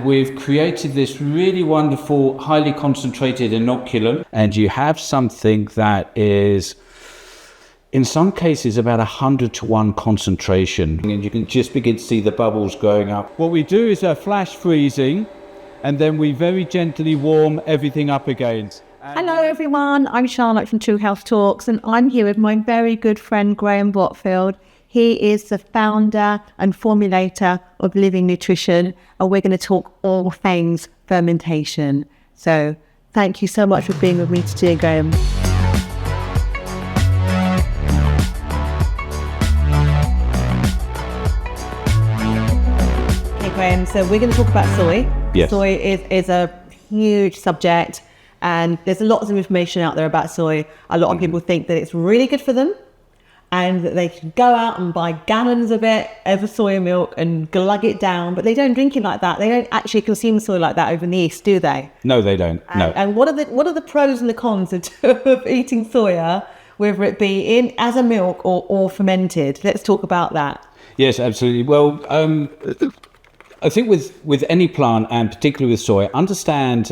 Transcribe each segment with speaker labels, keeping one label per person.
Speaker 1: we've created this really wonderful, highly concentrated inoculant. And you have something that is, in some cases, about 100-to-1 concentration. And you can just begin to see the bubbles growing up. What we do is a flash freezing, and then we very gently warm everything up again.
Speaker 2: Hello everyone, I'm Charlotte from True Health Talks, and I'm here with my very good friend Graham Botfield. He is the founder and formulator of Living Nutrition, and we're going to talk all things fermentation. So thank you so much for being with me today, Graham. Okay, Graham, so we're going to talk about soy.
Speaker 1: Yes.
Speaker 2: Soy is a huge subject, and there's lots of information out there about soy. A lot of people think that it's really good for them, and that they can go out and buy gallons of it over soy milk and glug it down, but they don't drink it like that. They don't actually consume soy like that over in the East, do they?
Speaker 1: No, they don't. No.
Speaker 2: And what are the pros and the cons of eating soya, whether it be in as a milk or fermented? Let's talk about that.
Speaker 1: Yes, absolutely. Well, I think with any plant, and particularly with soy, understand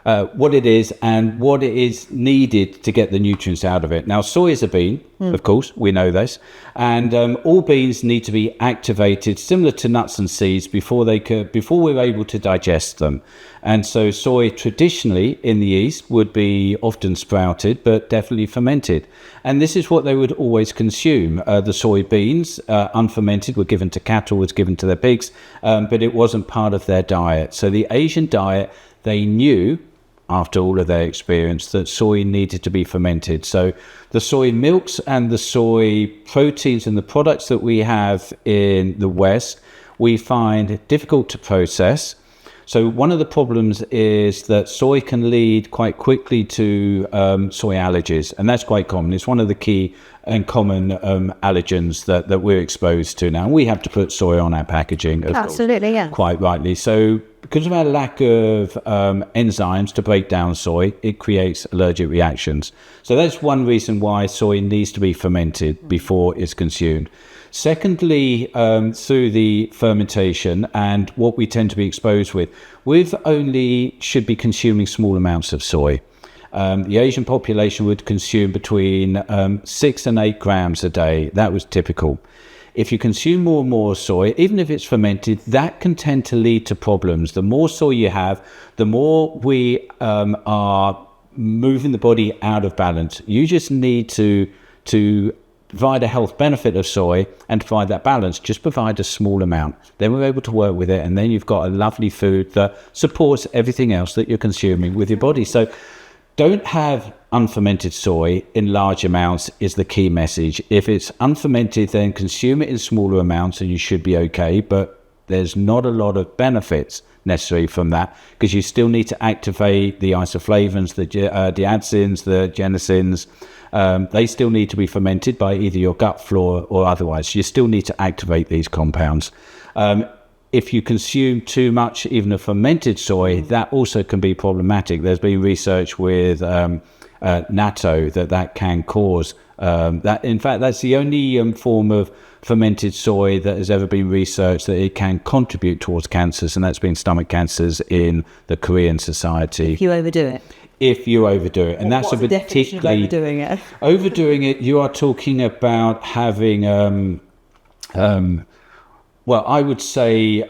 Speaker 1: what it is and what it is needed to get the nutrients out of it. Now, soy is a bean, of course, we know this, and all beans need to be activated, similar to nuts and seeds, before we're able to digest them. And so soy traditionally in the East would be often sprouted, but definitely fermented. And this is what they would always consume. The soybeans, unfermented, were given to cattle, was given to their pigs, but it wasn't part of their diet. So the Asian diet, they knew, after all of their experience, that soy needed to be fermented. So the soy milks and the soy proteins and the products that we have in the West, we find difficult to process. So one of the problems is that soy can lead quite quickly to soy allergies, and that's quite common. It's one of the key and common allergens that we're exposed to now. We have to put soy on our packaging, of
Speaker 2: Absolutely,
Speaker 1: course,
Speaker 2: yeah.
Speaker 1: quite rightly. So because of our lack of enzymes to break down soy, it creates allergic reactions. So that's one reason why soy needs to be fermented before it's consumed. Secondly, through the fermentation and what we tend to be exposed with, we only should be consuming small amounts of soy. The Asian population would consume between 6 and 8 grams a day. That was typical. If you consume more and more soy, even if it's fermented, that can tend to lead to problems. The more soy you have, the more we are moving the body out of balance. You just need to provide a health benefit of soy and provide that balance. Just provide a small amount. Then we're able to work with it, and then you've got a lovely food that supports everything else that you're consuming with your body. So don't have unfermented soy in large amounts is the key message. If it's unfermented, then consume it in smaller amounts and you should be okay, but there's not a lot of benefits necessary from that, because you still need to activate the isoflavones, the diadsins, the genosins. They still need to be fermented by either your gut flora or otherwise. You still need to activate these compounds. If you consume too much, even of fermented soy, that also can be problematic. There's been research with natto that can cause that. In fact, that's the only form of fermented soy that has ever been researched that it can contribute towards cancers, and that's been stomach cancers in the Korean society.
Speaker 2: If you overdo it.
Speaker 1: If you overdo it. And that's a particularly
Speaker 2: overdoing it.
Speaker 1: Overdoing it, you are talking about having well, I would say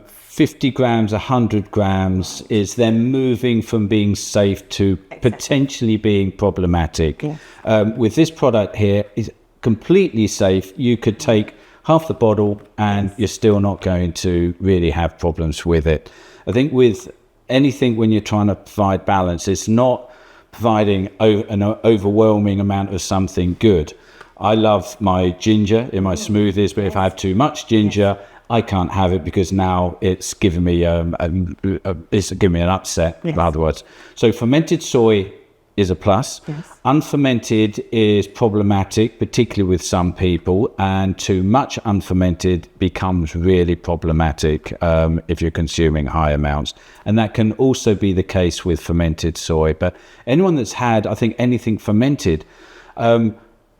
Speaker 1: 50 grams, 100 grams is then moving from being safe to potentially being problematic. Yeah. With this product here, it's completely safe. You could take half the bottle and you're still not going to really have problems with it. I think with anything, when you're trying to provide balance, it's not providing an overwhelming amount of something good. I love my ginger in my smoothies, but if I have too much ginger, I can't have it because now it's giving me an upset, in other words. So fermented soy is a plus. Yes. Unfermented is problematic, particularly with some people, and too much unfermented becomes really problematic if you're consuming high amounts. And that can also be the case with fermented soy. But anyone that's had, I think, anything fermented,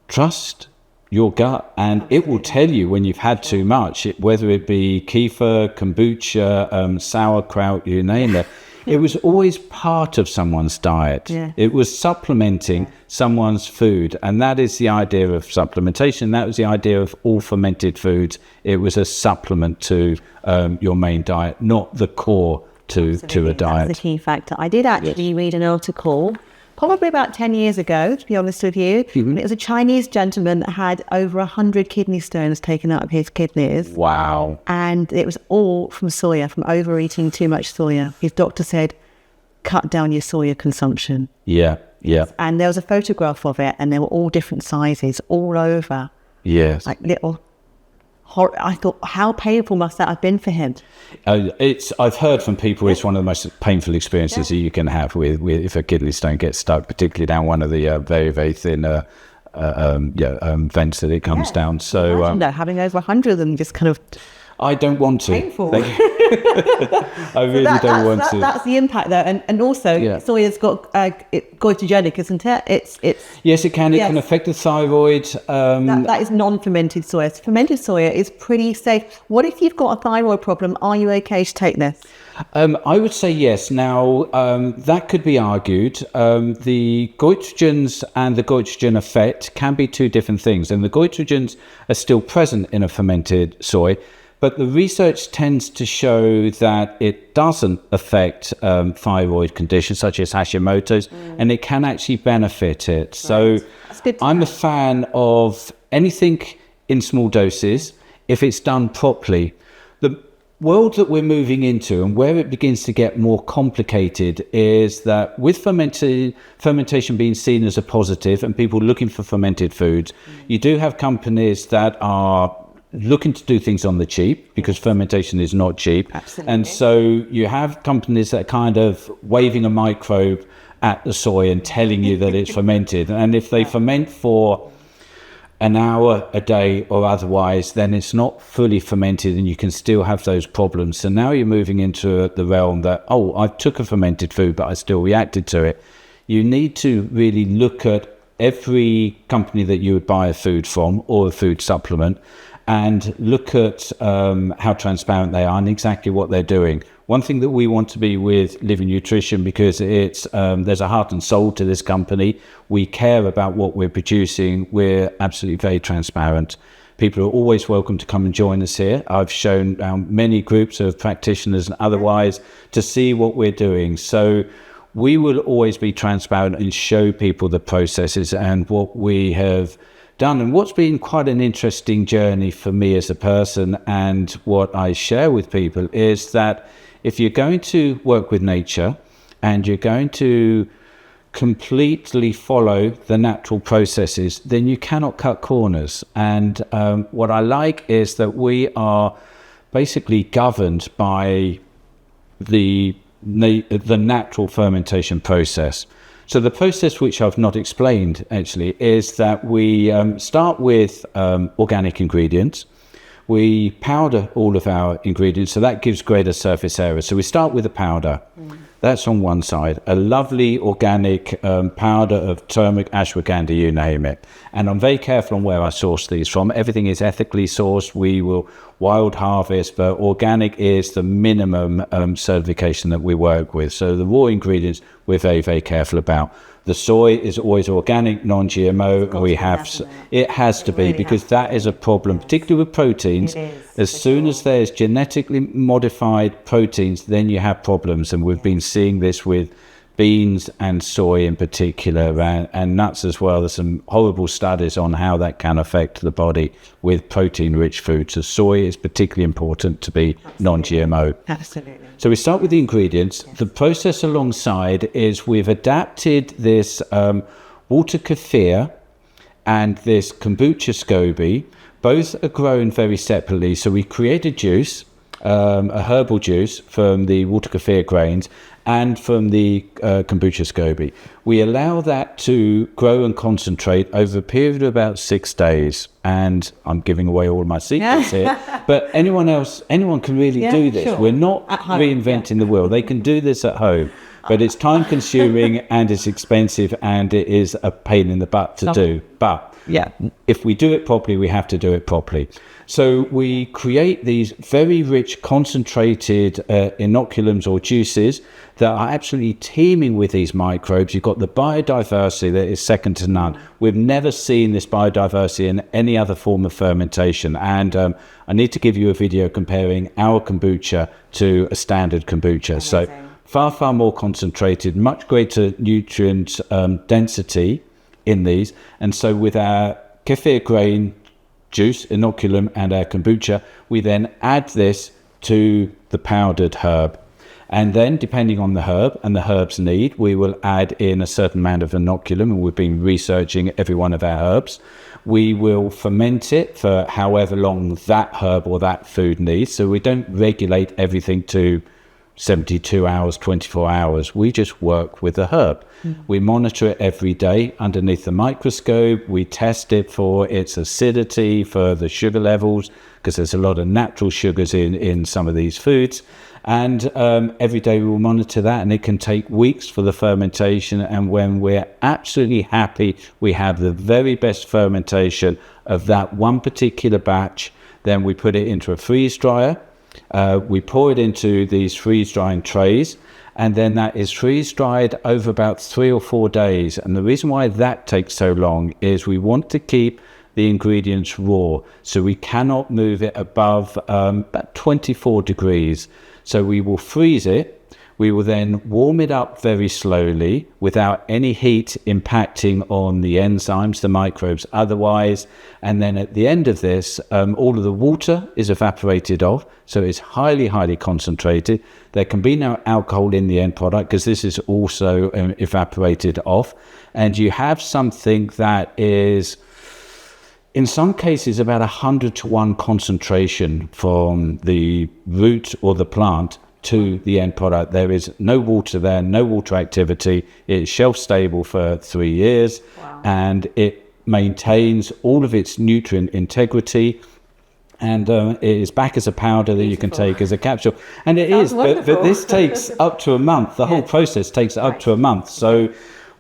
Speaker 1: trust your gut, and it will tell you when you've had too much, whether it be kefir, kombucha, sauerkraut, you name it. It was always part of someone's diet. It was supplementing someone's food, and that is the idea of supplementation. That was the idea of all fermented foods. It was a supplement to your main diet, not the core to a diet.
Speaker 2: That's the key factor. I did actually read an article probably about 10 years ago, to be honest with you. And it was a Chinese gentleman that had over 100 kidney stones taken out of his kidneys.
Speaker 1: Wow.
Speaker 2: And it was all from soya, from overeating too much soya. His doctor said, cut down your soya consumption.
Speaker 1: Yeah.
Speaker 2: And there was a photograph of it, and they were all different sizes all over.
Speaker 1: Yes.
Speaker 2: Like little... I thought, how painful must that have been for him?
Speaker 1: I've heard from people it's one of the most painful experiences that you can have with if a kidney stone gets stuck, particularly down one of the very, very thin vents that it comes down. So
Speaker 2: having over 100 of them just kind of...
Speaker 1: I don't want to.
Speaker 2: Painful.
Speaker 1: I really don't want to.
Speaker 2: That's the impact though, and also soya's got goitrogenic, isn't it? It's
Speaker 1: yes, it can. It can affect the thyroid.
Speaker 2: That is non-fermented soya. So fermented soya is pretty safe. What if you've got a thyroid problem? Are you okay to take this?
Speaker 1: I would say yes. Now, that could be argued. The goitrogens and the goitrogen effect can be two different things, and the goitrogens are still present in a fermented soy. But the research tends to show that it doesn't affect thyroid conditions such as Hashimoto's, and it can actually benefit it. So I'm a fan of anything in small doses if it's done properly. The world that we're moving into and where it begins to get more complicated is that with fermentation being seen as a positive and people looking for fermented foods, you do have companies that are looking to do things on the cheap because fermentation is not cheap.
Speaker 2: Absolutely.
Speaker 1: And so you have companies that are kind of waving a microbe at the soy and telling you that it's fermented. And if they ferment for an hour a day or otherwise, then it's not fully fermented and you can still have those problems. So now you're moving into the realm that, I took a fermented food, but I still reacted to it. You need to really look at every company that you would buy a food from or a food supplement and look at how transparent they are and exactly what they're doing. One thing that we want to be with Living Nutrition, because it's there's a heart and soul to this company. We care about what we're producing. We're absolutely very transparent. People are always welcome to come and join us here. I've shown many groups of practitioners and otherwise to see what we're doing. So we will always be transparent and show people the processes and what we have done. And what's been quite an interesting journey for me as a person and what I share with people is that if you're going to work with nature and you're going to completely follow the natural processes, then you cannot cut corners. And what I like is that we are basically governed by the natural fermentation process. So the process, which I've not explained actually, is that we start with organic ingredients. We powder all of our ingredients, so that gives greater surface area. So we start with a powder. That's on one side, a lovely organic powder of turmeric, ashwagandha, you name it. And I'm very careful on where I source these from. Everything is ethically sourced. We will wild harvest, but organic is the minimum certification that we work with. So the raw ingredients we're very, very careful about. The soy is always organic, non-GMO. It has to be, because that is a problem, particularly with proteins. As soon as there's genetically modified proteins, then you have problems. And we've been seeing this with beans and soy in particular, and nuts as well. There's some horrible studies on how that can affect the body with protein-rich foods. So soy is particularly important to be non-GMO.
Speaker 2: Absolutely.
Speaker 1: So we start with the ingredients. The process alongside is we've adapted this water kefir and this kombucha SCOBY. Both are grown very separately. So we create a juice, a herbal juice from the water kefir grains and from the kombucha SCOBY. We allow that to grow and concentrate over a period of about 6 days. And I'm giving away all my secrets here. But anyone can really do this. Sure. We're not reinventing the wheel. They can do this at home. but it's time consuming and it's expensive and it is a pain in the butt to do. But if we do it properly, we have to do it properly. So we create these very rich concentrated inoculums or juices that are absolutely teeming with these microbes. You've got the biodiversity that is second to none. We've never seen this biodiversity in any other form of fermentation. And I need to give you a video comparing our kombucha to a standard kombucha. So far more concentrated, much greater nutrient density in these. And so with our kefir grain juice, inoculum, and our kombucha, we then add this to the powdered herb. And then, depending on the herb and the herb's need, we will add in a certain amount of inoculum, and we've been researching every one of our herbs. We will ferment it for however long that herb or that food needs. So we don't regulate everything to 72 hours, 24 hours. We just work with the herb. We monitor it every day underneath the microscope. We test it for its acidity, for the sugar levels, because there's a lot of natural sugars in some of these foods. And every day we will monitor that, and it can take weeks for the fermentation. And when we're absolutely happy, we have the very best fermentation of that one particular batch, then we put it into a freeze dryer. We pour it into these freeze drying trays, and then that is freeze dried over about 3 or 4 days. And the reason why that takes so long is we want to keep the ingredients raw, so we cannot move it above about 24 degrees. So we will freeze it. We will then warm it up very slowly without any heat impacting on the enzymes, the microbes otherwise. And then at the end of this, all of the water is evaporated off. So it's highly concentrated. There can be no alcohol in the end product because this is also evaporated off. And you have something that is, in some cases, about 100-to-1 concentration from the root or the plant to the end product. There is no water there, no water activity. It's shelf stable for 3 years. And it maintains all of its nutrient integrity. And it is back as a powder that you can take as a capsule. And it is, but this takes up to a month. The whole process takes up to a month. So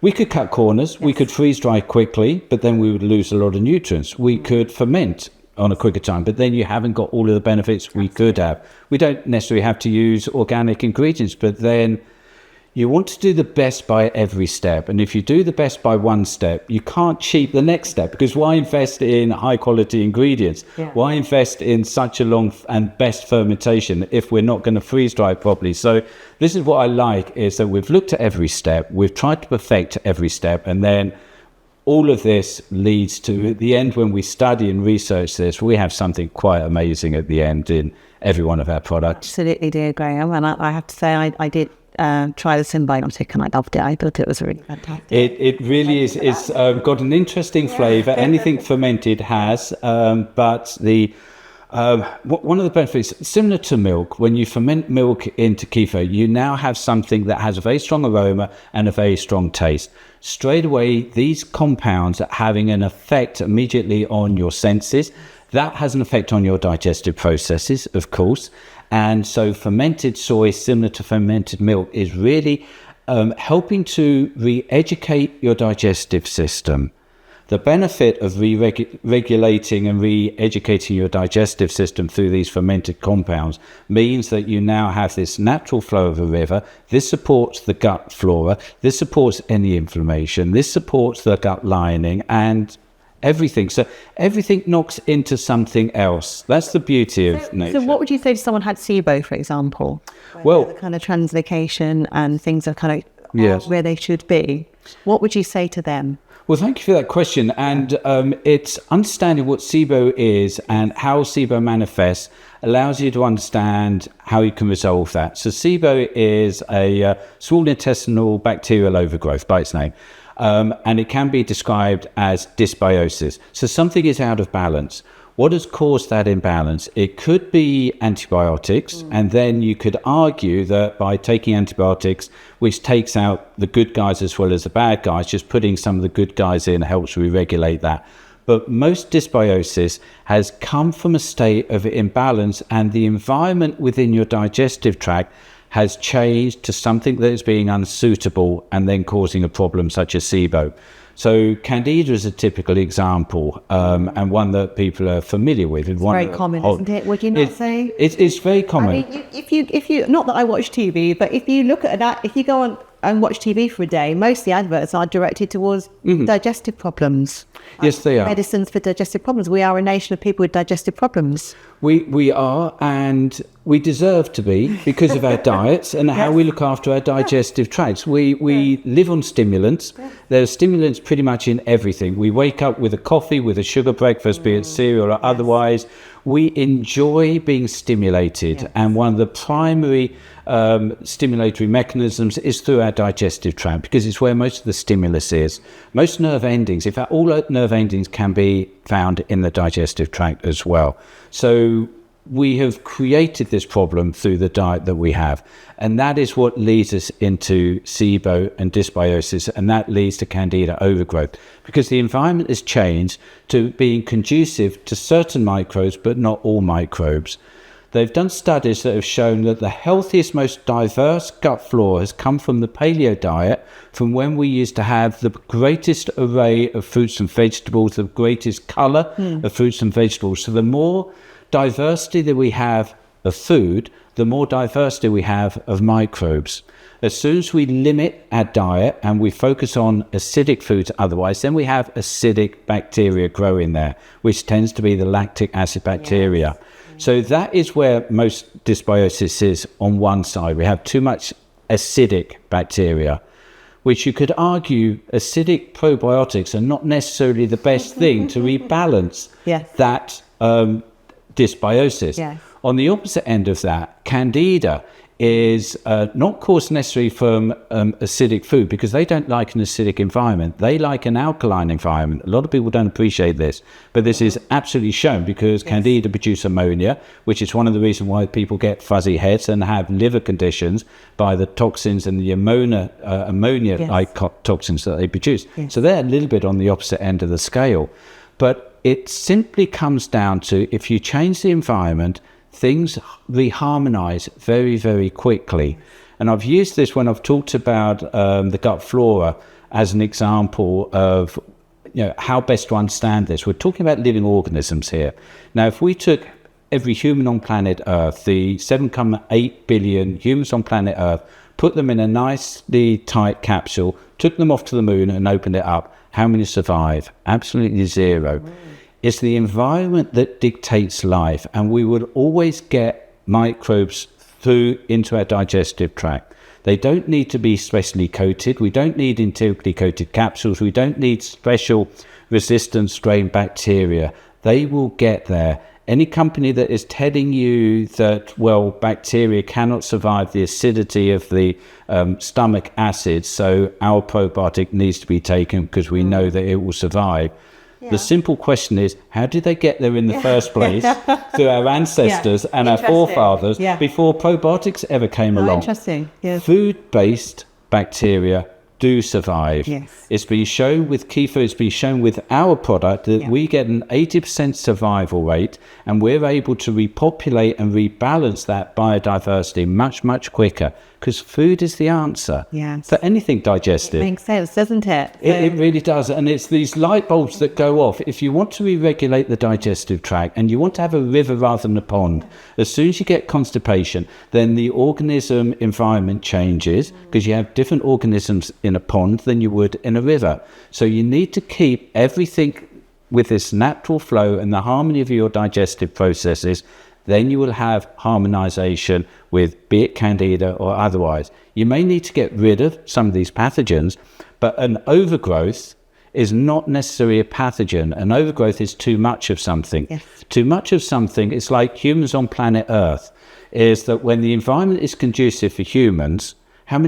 Speaker 1: we could cut corners, we could freeze dry quickly, but then we would lose a lot of nutrients. We could ferment on a quicker time, but then you haven't got all of the benefits we could have. We don't necessarily have to use organic ingredients, but then you want to do the best by every step. And if you do the best by one step, you can't cheat the next step, because why invest in high quality ingredients? Why invest in such a long and best fermentation if we're not going to freeze dry properly? So this is what I like, is that we've looked at every step, we've tried to perfect every step, and then all of this leads to, at the end, when we study and research this, we have something quite amazing at the end in every one of our products.
Speaker 2: Absolutely, dear Graham. And I have to say, I did try the symbiotic and I loved it. I thought it was really fantastic.
Speaker 1: It really is. It's got an interesting flavour. Anything fermented has, but the one of the benefits, similar to milk, when you ferment milk into kefir, you now have something that has a very strong aroma and a very strong taste. Straight away, these compounds are having an effect immediately on your senses. That has an effect on your digestive processes, of course. And so fermented soy, similar to fermented milk, is really helping to re-educate your digestive system. The benefit of regulating and re-educating your digestive system through these fermented compounds means that you now have this natural flow of a river. This supports the gut flora. This supports any inflammation. This supports the gut lining and everything. So everything knocks into something else. That's the beauty of nature.
Speaker 2: So what would you say if someone had SIBO, for example?
Speaker 1: Well,
Speaker 2: the kind of translocation and things are kind of where they should be. What would you say to them?
Speaker 1: Well, thank you for that question. And it's understanding what SIBO is and how SIBO manifests allows you to understand how you can resolve that. So SIBO is a small intestinal bacterial overgrowth by its name. And it can be described as dysbiosis. So something is out of balance. What has caused that imbalance? It could be antibiotics, and then you could argue that by taking antibiotics, which takes out the good guys as well as the bad guys, just putting some of the good guys in helps re-regulate that. But most dysbiosis has come from a state of imbalance, and the environment within your digestive tract has changed to something that is being unsuitable and then causing a problem such as SIBO. So Candida is a typical example, and one that people are familiar with.
Speaker 2: It's very common, isn't it? Would you not say?
Speaker 1: It's very common.
Speaker 2: I mean, if you, not that I watch TV, but if you look at that, if you go on and watch TV for a day, most of the adverts are directed towards digestive problems.
Speaker 1: Yes, they are.
Speaker 2: Medicines for digestive problems. We are a nation of people with digestive problems.
Speaker 1: We are, and we deserve to be because of our diets and how we look after our digestive tracts. We live on stimulants. There are stimulants pretty much in everything. We wake up with a coffee, with a sugar breakfast, be it cereal or otherwise. We enjoy being stimulated, and one of the primary stimulatory mechanisms is through our digestive tract, because it's where most of the stimulus is. Most nerve endings, in fact, all nerve endings can be found in the digestive tract as well. So we have created this problem through the diet that we have, and that is what leads us into SIBO and dysbiosis, and that leads to candida overgrowth, because the environment has changed to being conducive to certain microbes but not all microbes. They've done studies that have shown that the healthiest, most diverse gut flora has come from the paleo diet, from when we used to have the greatest array of fruits and vegetables, the greatest colour of fruits and vegetables. So the more diversity that we have of food, the more diversity we have of microbes. As soon as we limit our diet and we focus on acidic foods otherwise, then we have acidic bacteria grow in there, which tends to be the lactic acid bacteria. So that is where most dysbiosis is on one side. We have too much acidic bacteria, which you could argue acidic probiotics are not necessarily the best thing to rebalance that dysbiosis. On the opposite end of that, candida is not caused necessarily from acidic food, because they don't like an acidic environment. They like an alkaline environment. A lot of people don't appreciate this, but this is absolutely shown, because candida produce ammonia, which is one of the reasons why people get fuzzy heads and have liver conditions by the toxins and the ammonia-like toxins that they produce. So they're a little bit on the opposite end of the scale. But it simply comes down to, if you change the environment, things reharmonize very, very quickly. And I've used this when I've talked about the gut flora as an example of how best to understand this. We're talking about living organisms here. Now, if we took every human on planet Earth, the 7.8 billion humans on planet Earth, put them in a nicely tight capsule, took them off to the moon and opened it up, how many survive? Absolutely zero. It's the environment that dictates life, and we would always get microbes through into our digestive tract. They don't need to be specially coated. We don't need enterically coated capsules. We don't need special resistant strain bacteria. They will get there. Any company that is telling you that, well, bacteria cannot survive the acidity of the stomach acid, so our probiotic needs to be taken because we know that it will survive. The simple question is, how did they get there in the first place through our ancestors and our forefathers before probiotics ever came along?
Speaker 2: Interesting.
Speaker 1: Food-based bacteria do survive. It's been shown with kefir, it's been shown with our product that we get an 80% survival rate, and we're able to repopulate and rebalance that biodiversity much, much quicker, because food is the answer for anything digestive.
Speaker 2: It makes sense, doesn't it?
Speaker 1: It really does. And it's these light bulbs that go off. If you want to re-regulate the digestive tract and you want to have a river rather than a pond, as soon as you get constipation, then the organism environment changes, because you have different organisms in a pond than you would in a river. So you need to keep everything with this natural flow and the harmony of your digestive processes. Then you will have harmonization with, be it candida or otherwise. You may need to get rid of some of these pathogens, but an overgrowth is not necessarily a pathogen. An overgrowth is too much of something. Too much of something, it's like humans on planet Earth, is that when the environment is conducive for humans, how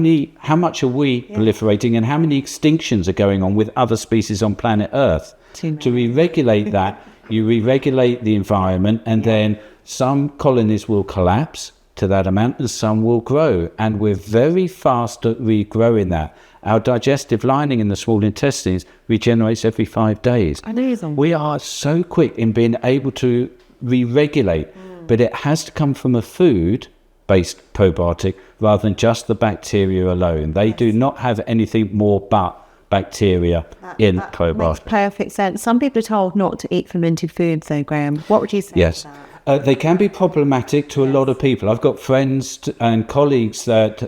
Speaker 1: much are we proliferating, and how many extinctions are going on with other species on planet Earth? To re-regulate that, you re-regulate the environment, and then some colonies will collapse to that amount and some will grow. And we're very fast at regrowing that. Our digestive lining in the small intestines regenerates every 5 days.
Speaker 2: Amazing.
Speaker 1: We are so quick in being able to re-regulate, but it has to come from a food based probiotic rather than just the bacteria alone. They do not have anything more but bacteria in probiotic.
Speaker 2: Makes perfect sense. Some people are told not to eat fermented foods though, Graham. What would you say
Speaker 1: Yes.
Speaker 2: to that?
Speaker 1: They can be problematic to a lot of people. I've got friends and colleagues that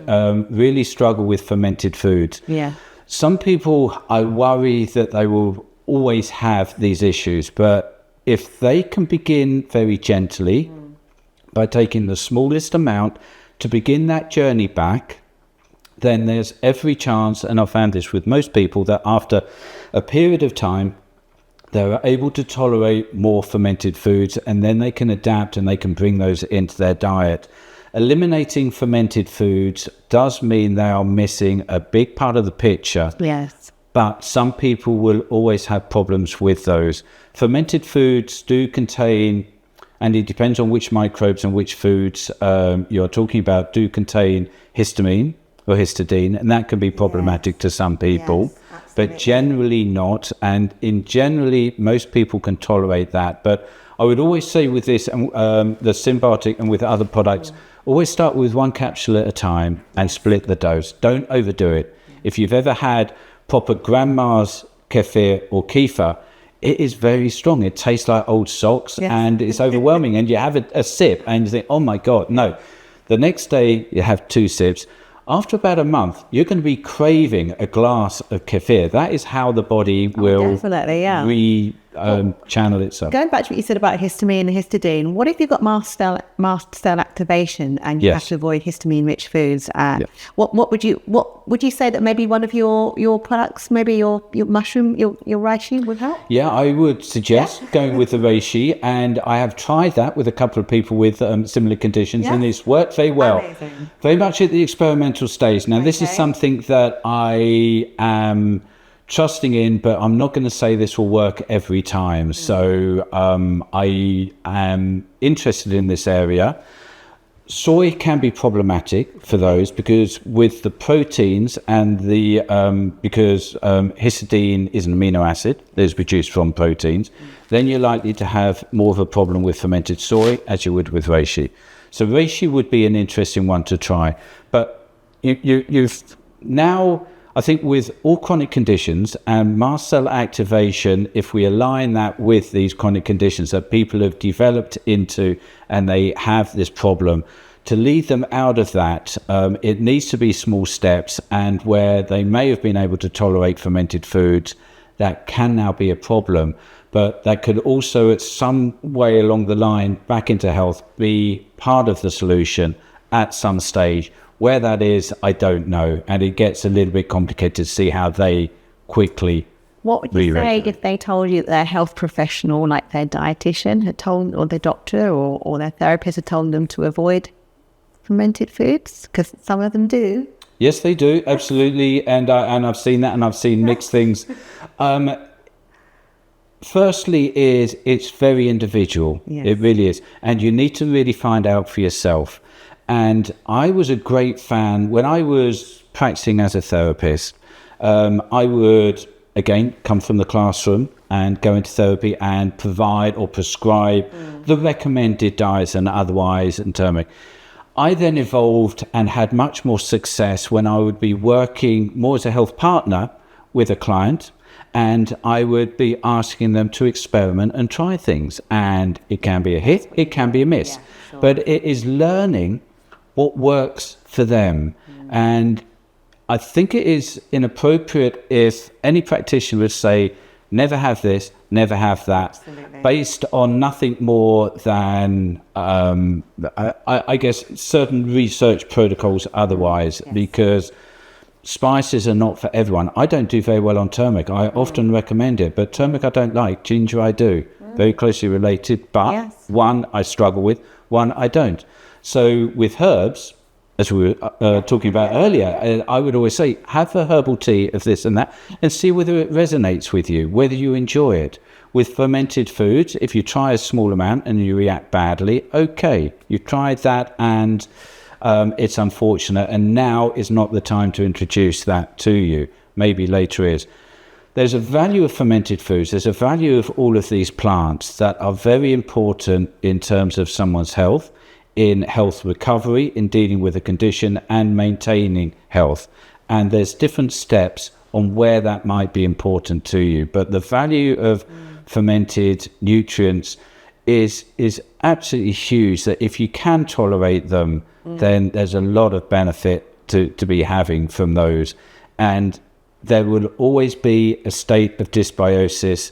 Speaker 1: really struggle with fermented foods.
Speaker 2: Yeah.
Speaker 1: Some people, I worry that they will always have these issues, but if they can begin very gently by taking the smallest amount to begin that journey back, then there's every chance, and I've found this with most people, that after a period of time, they're able to tolerate more fermented foods, and then they can adapt and they can bring those into their diet. Eliminating fermented foods does mean they are missing a big part of the picture.
Speaker 2: Yes.
Speaker 1: But some people will always have problems with those. Fermented foods do contain, and it depends on which microbes and which foods you're talking about, do contain histamine or histidine, and that can be problematic to some people, but generally not. And generally, most people can tolerate that. But I would always say with this, the symbiotic and with other products, always start with one capsule at a time and split the dose. Don't overdo it. If you've ever had proper grandma's kefir or kefir, it is very strong. It tastes like old socks and it's overwhelming. And you have a sip and you think, oh my God, no. The next day you have 2 sips. After about a month, you're going to be craving a glass of kefir. That is how the body will channel itself.
Speaker 2: Going back to what you said about histamine and histidine, what if you've got mast cell activation and you have to avoid histamine-rich foods? What would you say that maybe one of your products, maybe your mushroom, your reishi would help?
Speaker 1: Yeah, I would suggest going with the reishi, and I have tried that with a couple of people with similar conditions, and it's worked very well.
Speaker 2: Amazing.
Speaker 1: Very much at the experimental stage. Now, this is something that I am trusting in, but I'm not going to say this will work every time. So I am interested in this area. Soy can be problematic for those because with the proteins and the because histidine is an amino acid that is produced from proteins, then you're likely to have more of a problem with fermented soy as you would with reishi. So reishi would be an interesting one to try. But you've now, I think with all chronic conditions and mast cell activation, if we align that with these chronic conditions that people have developed into and they have this problem, to lead them out of that, it needs to be small steps, and where they may have been able to tolerate fermented foods, that can now be a problem. But that could also, at some way along the line, back into health, be part of the solution at some stage. Where that is, I don't know. And it gets a little bit complicated to see how they quickly.
Speaker 2: What would you say if they told you that their health professional, like their dietitian, had told, or their doctor or their therapist had told them to avoid fermented foods? Because some of them do.
Speaker 1: Yes, they do. Absolutely. And I've seen that, and I've seen mixed things. Firstly it's very individual. Yes. It really is. And you need to really find out for yourself. And I was a great fan when I was practicing as a therapist. I would, again, come from the classroom and go into therapy and provide or prescribe the recommended diets and otherwise and turmeric. I then evolved and had much more success when I would be working more as a health partner with a client, and I would be asking them to experiment and try things. And it can be a hit, it can be a miss. Yeah, sure. But it is learning what works for them. And I think it is inappropriate if any practitioner would say, never have this, never have that. Absolutely. Based on nothing more than, I guess, certain research protocols otherwise. Yes. Because spices are not for everyone. I don't do very well on turmeric. I often recommend it, but turmeric I don't like. Ginger I do. Very closely related, but one I struggle with, one I don't. So with herbs, as we were talking about earlier, I would always say, have a herbal tea of this and that and see whether it resonates with you, whether you enjoy it. With fermented foods, if you try a small amount and you react badly, okay, you've tried that and it's unfortunate, and now is not the time to introduce that to you. Maybe later is. There's a value of fermented foods. There's a value of all of these plants that are very important in terms of someone's health, in health recovery, in dealing with a condition and maintaining health. And there's different steps on where that might be important to you. But the value of fermented nutrients is absolutely huge, that if you can tolerate them, then there's a lot of benefit to be having from those. And there will always be a state of dysbiosis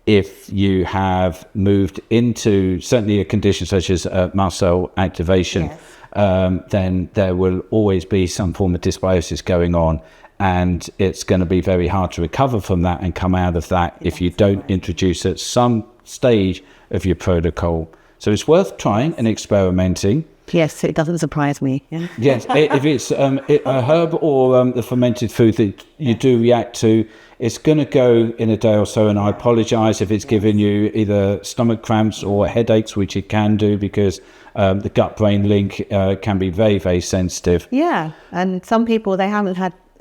Speaker 1: if you have moved into certainly a condition such as muscle activation. Then there will always be some form of dysbiosis going on, and it's going to be very hard to recover from that and come out of that if you don't introduce at some stage of your protocol. So it's worth trying and experimenting.
Speaker 2: Yes, it doesn't surprise me.
Speaker 1: Yes, if it's a herb or the fermented food that you do react to, it's going to go in a day or so, and I apologise if it's giving you either stomach cramps or headaches, which it can do because the gut-brain link can be very, very sensitive.
Speaker 2: Yeah, and some people,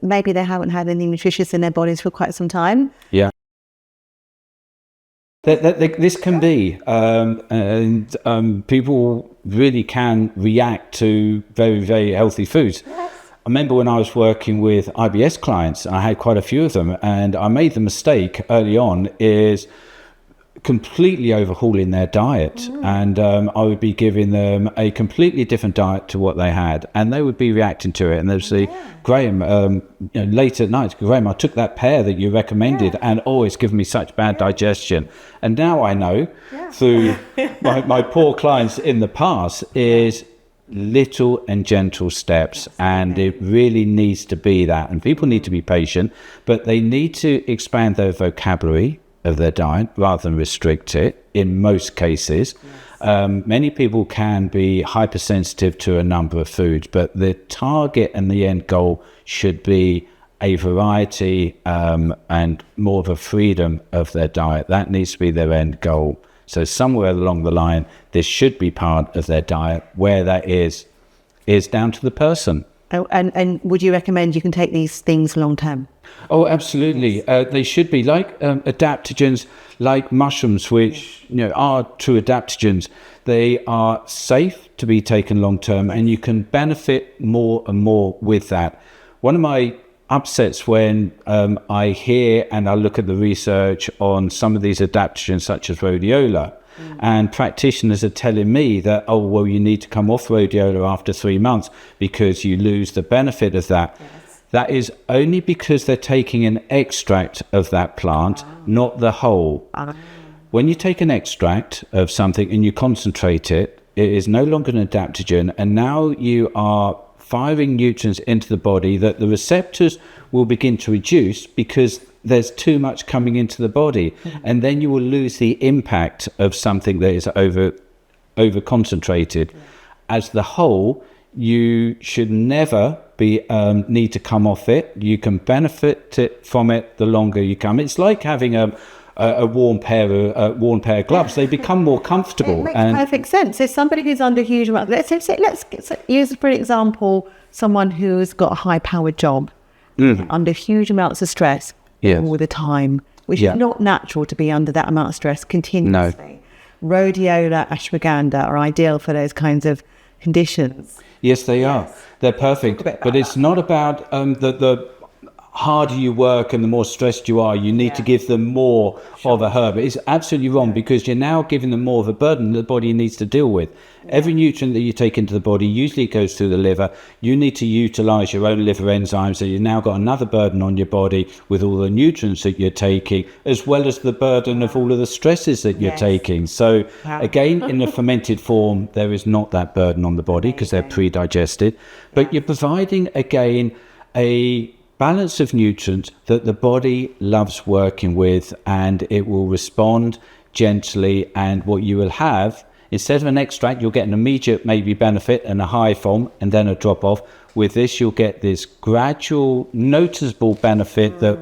Speaker 2: maybe they haven't had any nutritious in their bodies for quite some time.
Speaker 1: Yeah. This can be, and people really can react to very, very healthy foods. I remember when I was working with IBS clients, I had quite a few of them, and I made the mistake early on is completely overhauling their diet. And I would be giving them a completely different diet to what they had, and they would be reacting to it. And they'd say, Graham, late at night, Graham, I took that pear that you recommended and it's given me such bad digestion. And now I know through my poor clients in the past is little and gentle steps, and it really needs to be that. And people need to be patient, but they need to expand their vocabulary of their diet rather than restrict it in most cases. Many people can be hypersensitive to a number of foods, but the target and the end goal should be a variety and more of a freedom of their diet. That needs to be their end goal. So somewhere along the line, this should be part of their diet. Where that is down to the person.
Speaker 2: Oh, and would you recommend you can take these things long term?
Speaker 1: Oh, absolutely. They should be like adaptogens, like mushrooms, which are true adaptogens. They are safe to be taken long term, and you can benefit more and more with that. One of my upsets when I hear and I look at the research on some of these adaptogens, such as rhodiola, and practitioners are telling me that, you need to come off rhodiola after 3 months because you lose the benefit of that. That is only because they're taking an extract of that plant, not the whole. When you take an extract of something and you concentrate it, it is no longer an adaptogen, and now you are firing nutrients into the body that the receptors will begin to reduce because there's too much coming into the body. And then you will lose the impact of something that is over concentrated. As the whole, you should never be need to come off it. You can benefit from it the longer you come. It's like having a worn pair of gloves. They become more comfortable.
Speaker 2: It makes perfect sense. There's somebody who's under huge amount. Let's use, for example, someone who's got a high-powered job under huge amounts of stress all the time, which is not natural to be under that amount of stress continuously. No. Rhodiola, ashwagandha are ideal for those kinds of conditions.
Speaker 1: Yes, they are. They're perfect. But it's not about the harder you work and the more stressed you are, you need to give them more of a herb. It's absolutely wrong because you're now giving them more of a burden the body needs to deal with. Every nutrient that you take into the body usually goes through the liver. You need to utilize your own liver enzymes, so you've now got another burden on your body with all the nutrients that you're taking, as well as the burden of all of the stresses that you're taking. So again, in the fermented form, there is not that burden on the body because they're pre-digested, but you're providing again a balance of nutrients that the body loves working with, and it will respond gently. And what you will have, instead of an extract, you'll get an immediate maybe benefit and a high form and then a drop off. With this, you'll get this gradual noticeable benefit that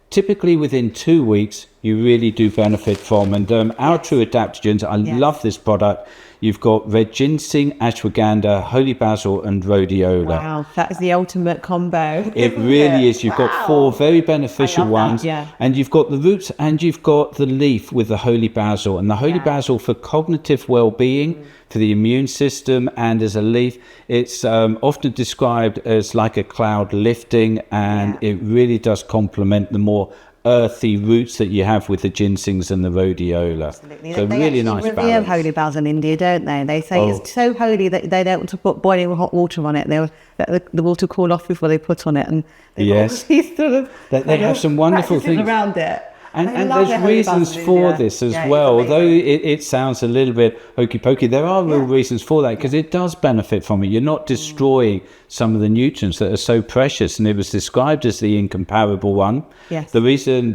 Speaker 1: typically within 2 weeks you really do benefit from. And our true adaptogens, I love this product. You've got red ginseng, ashwagandha, holy basil, and rhodiola.
Speaker 2: Wow, that is the ultimate combo.
Speaker 1: It really is. You've got 4 very beneficial ones,
Speaker 2: yeah.
Speaker 1: and you've got the roots and you've got the leaf with the holy basil. And the holy basil for cognitive well-being, for the immune system, and as a leaf, it's often described as like a cloud lifting, and it really does complement the more earthy roots that you have with the ginsengs and the rhodiola.
Speaker 2: Absolutely.
Speaker 1: So
Speaker 2: they
Speaker 1: really nice
Speaker 2: revere
Speaker 1: balance.
Speaker 2: holy basil in India, don't they? They say it's so holy that they don't want to put boiling hot water on it. They'll let the water cool off before they put on it, and
Speaker 1: they have some wonderful things
Speaker 2: around it.
Speaker 1: And there's reasons for this as well. Although it sounds a little bit hokey pokey, there are real reasons for that, because it does benefit from it. You're not destroying some of the nutrients that are so precious, and it was described as the incomparable one.
Speaker 2: Yes.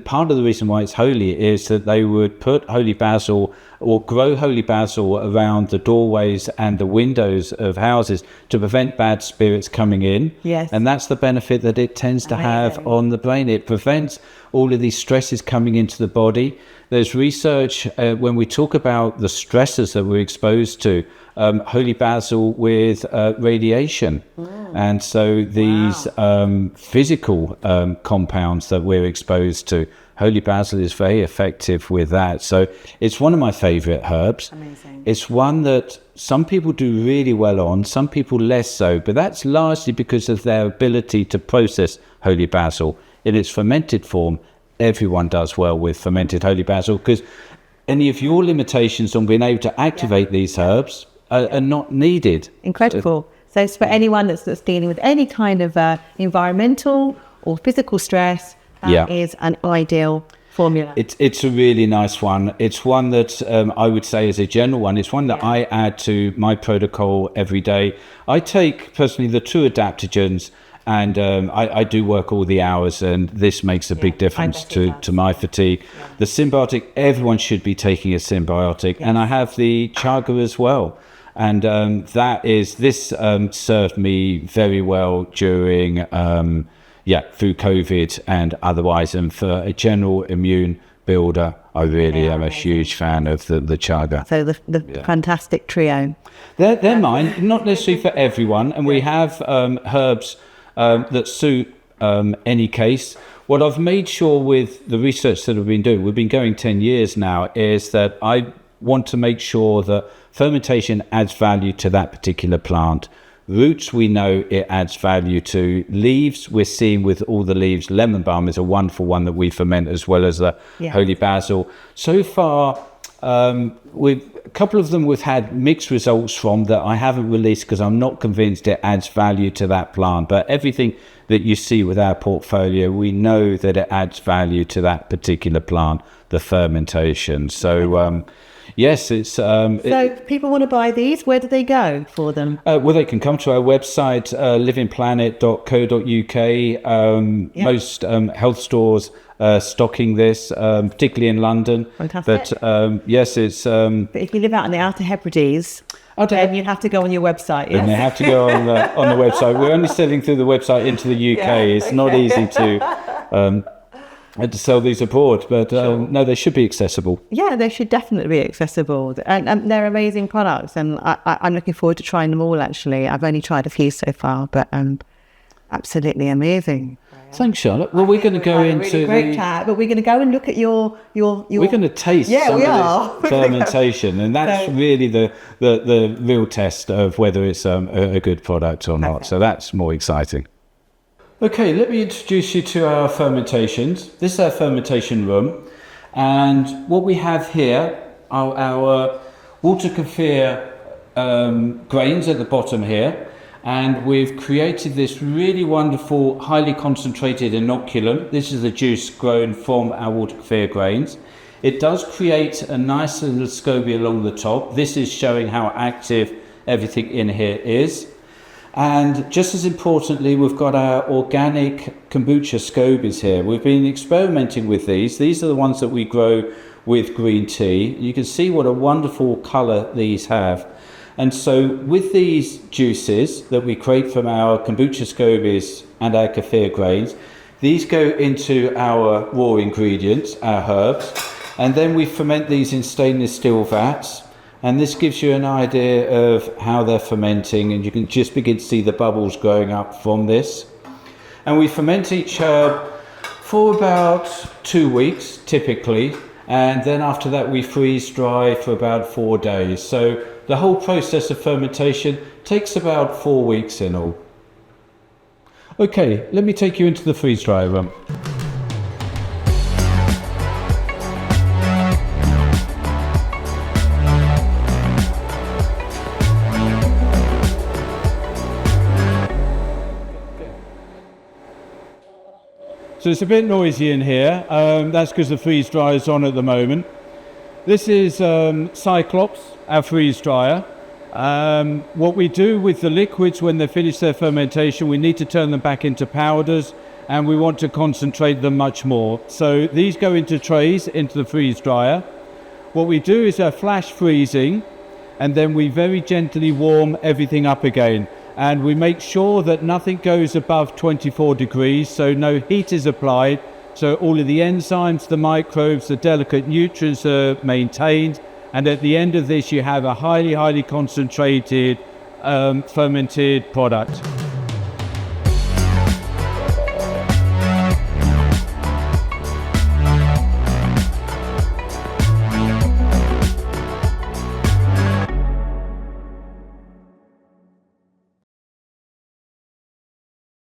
Speaker 1: Part of the reason why it's holy is that they would put holy basil or grow holy basil around the doorways and the windows of houses to prevent bad spirits coming in.
Speaker 2: Yes.
Speaker 1: And that's the benefit that it tends to have on the brain. It prevents all of these stresses coming into the body. There's research when we talk about the stresses that we're exposed to, holy basil with radiation. And so these physical compounds that we're exposed to, holy basil is very effective with that. So it's one of my favorite herbs.
Speaker 2: Amazing.
Speaker 1: It's one that some people do really well on, some people less so, but that's largely because of their ability to process holy basil. In its fermented form, everyone does well with fermented holy basil, because any of your limitations on being able to activate these herbs are not needed.
Speaker 2: Incredible. So it's for anyone that's dealing with any kind of environmental or physical stress, that is an ideal formula.
Speaker 1: It's a really nice one. It's one that I would say is a general one. It's one that I add to my protocol every day. I take personally the 2 adaptogens, and I do work all the hours, and this makes a big difference to my fatigue. The symbiotic, everyone should be taking a symbiotic, and I have the chaga as well. And this served me very well during through COVID and otherwise, and for a general immune builder, I really am a huge fan of the chaga.
Speaker 2: So the fantastic trio.
Speaker 1: They're mine, not necessarily for everyone, and we have herbs that suit any case. What I've made sure with the research that I've been doing, we've been going 10 years now, is that I want to make sure that fermentation adds value to that particular plant. Roots, we know it adds value to. Leaves, we're seeing with all the leaves, lemon balm is a wonderful one that we ferment, as well as the holy basil. So far, a couple of them we've had mixed results from that I haven't released because I'm not convinced it adds value to that plant. But everything that you see with our portfolio, we know that it adds value to that particular plant, the fermentation. So yes, it's
Speaker 2: so people want to buy these, where do they go for them?
Speaker 1: Well, they can come to our website, livingplanet.co.uk. Most health stores stocking this, particularly in London.
Speaker 2: Fantastic.
Speaker 1: But yes, it's
Speaker 2: but if you live out in the Outer Hebrides, then you have to go on your website.
Speaker 1: And they have to go on the website. We're only selling through the website into the UK. It's not easy to sell these abroad, but no, they should be accessible.
Speaker 2: Yeah, they should definitely be accessible, and they're amazing products, and I'm looking forward to trying them all. Actually, I've only tried a few so far, but absolutely amazing.
Speaker 1: Thanks, Charlotte. Well, we're going to go into
Speaker 2: great chat, but we're going to go and look at your. We're
Speaker 1: going to taste some of this fermentation, and that's really the real test of whether it's a good product or not. So that's more exciting. Okay, let me introduce you to our fermentations. This is our fermentation room, and what we have here are our water kefir grains at the bottom here, and we've created this really wonderful, highly concentrated inoculum. This is the juice grown from our water kefir grains. It does create a nice little SCOBY along the top. This is showing how active everything in here is. And just as importantly, we've got our organic kombucha scobies here. We've been experimenting with these. These are the ones that we grow with green tea. You can see what a wonderful colour these have. And so with these juices that we create from our kombucha scobies and our kefir grains, these go into our raw ingredients, our herbs, and then we ferment these in stainless steel vats. And this gives you an idea of how they're fermenting, and you can just begin to see the bubbles going up from this. And we ferment each herb for about 2 weeks typically, and then after that we freeze dry for about 4 days. So the whole process of fermentation takes about 4 weeks in all. Okay, let me take you into the freeze dry room. So it's a bit noisy in here, that's because the freeze dryer is on at the moment. This is Cyclops, our freeze dryer. What we do with the liquids when they finish their fermentation, we need to turn them back into powders, and we want to concentrate them much more. So these go into trays into the freeze dryer. What we do is a flash freezing, and then we very gently warm everything up again. And we make sure that nothing goes above 24 degrees, so no heat is applied, so all of the enzymes, the microbes, the delicate nutrients are maintained, and at the end of this you have a highly concentrated fermented product.